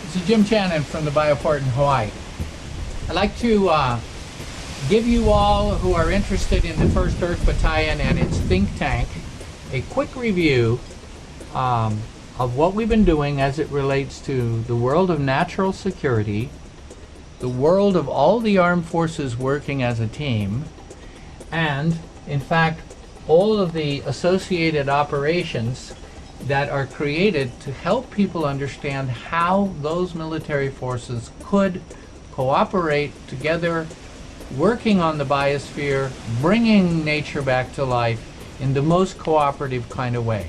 This is Jim Channon from the Bioport in Hawaii. I'd like to give you all who are interested in the 1st Earth Battalion and its think tank a quick review of what we've been doing as it relates to the world of natural security, the world of all the armed forces working as a team, and in fact all of the associated operations that are created to help people understand how those military forces could cooperate together, working on the biosphere, bringing nature back to life in the most cooperative kind of way.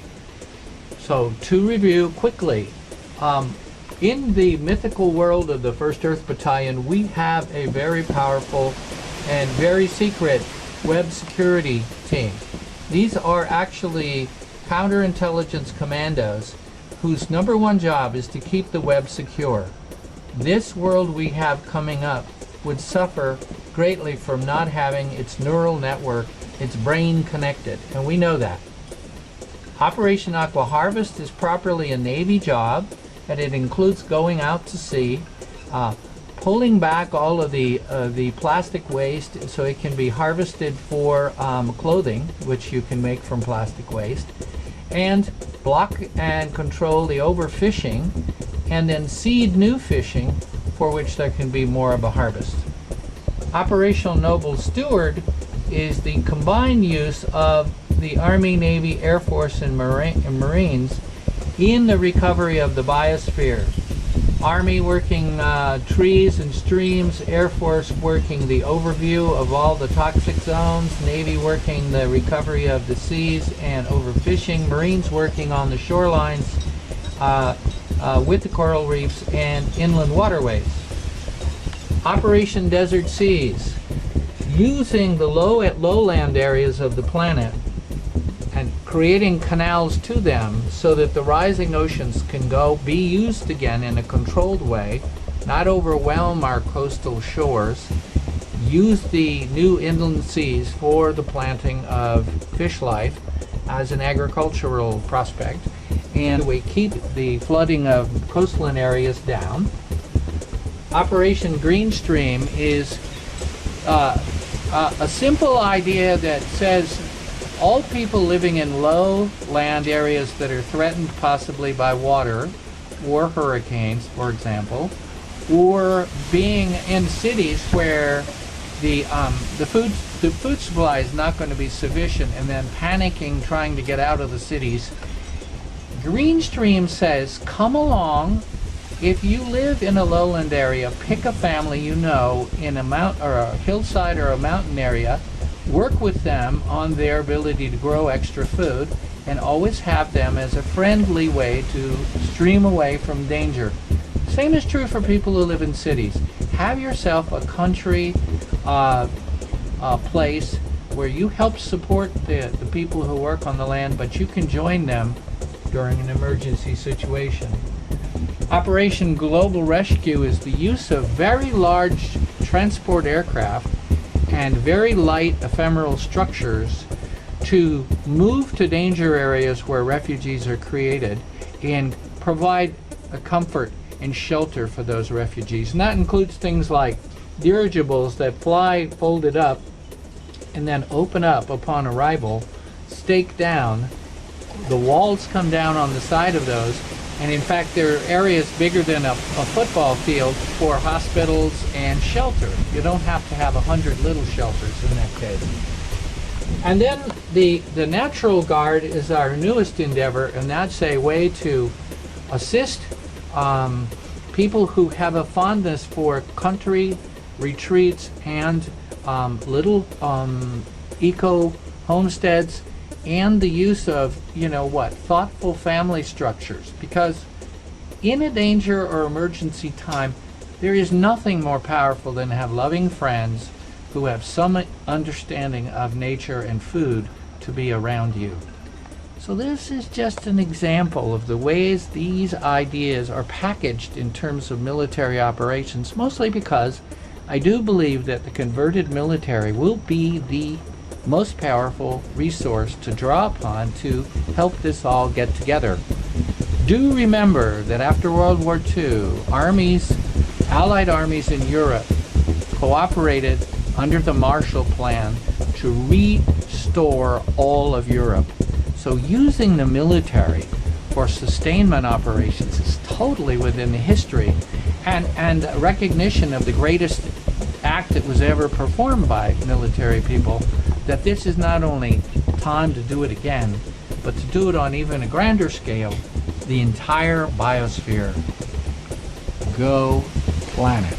So to review quickly, in the mythical world of the 1st Earth Battalion, we have a very powerful and very secret web security team. These are actually counterintelligence commandos whose #1 job is to keep the web secure. This world we have coming up would suffer greatly from not having its neural network, its brain connected, and we know that. Operation Aqua Harvest is properly a Navy job, and it includes going out to sea, pulling back all of the plastic waste so it can be harvested for clothing, which you can make from plastic waste, and block and control the overfishing, and then seed new fishing for which there can be more of a harvest. Operational Noble Steward is the combined use of the Army, Navy, Air Force, and Marines in the recovery of the biosphere. Army working trees and streams, Air Force working the overview of all the toxic zones, Navy working the recovery of the seas and overfishing, Marines working on the shorelines with the coral reefs and inland waterways. Operation Desert Seas, using the lowland areas of the planet and creating canals to them so that the rising oceans can be used again in a controlled way, not overwhelm our coastal shores, use the new inland seas for the planting of fish life as an agricultural prospect, and we keep the flooding of coastline areas down. Operation Green Stream is a simple idea that says all people living in low land areas that are threatened possibly by water or hurricanes, for example, or being in cities where the food supply is not going to be sufficient and then panicking trying to get out of the cities. Green Stream says, come along. If you live in a lowland area, pick a family you know in a mountain or a hillside or a mountain area, work with them on their ability to grow extra food, and always have them as a friendly way to stream away from danger. Same is true for people who live in cities. Have yourself a country place where you help support the people who work on the land, but you can join them during an emergency situation. Operation Global Rescue is the use of very large transport aircraft and very light ephemeral structures to move to danger areas where refugees are created and provide a comfort and shelter for those refugees. And that includes things like dirigibles that fly folded up and then open up upon arrival, stake down. The walls come down on the side of those, and in fact there are areas bigger than a football field for hospitals and shelter. You don't have to have 100 little shelters in that case. And then the Natural Guard is our newest endeavor, and that's a way to assist people who have a fondness for country retreats and little eco homesteads, and the use of, thoughtful family structures. Because in a danger or emergency time, there is nothing more powerful than to have loving friends who have some understanding of nature and food to be around you. So this is just an example of the ways these ideas are packaged in terms of military operations, mostly because I do believe that the converted military will be the most powerful resource to draw upon to help this all get together. Do remember that after World War II, Allied armies in Europe cooperated under the Marshall Plan to restore all of Europe. So using the military for sustainment operations is totally within the history and recognition of the greatest act that was ever performed by military people, that this is not only time to do it again, but to do it on even a grander scale, the entire biosphere. Go planet.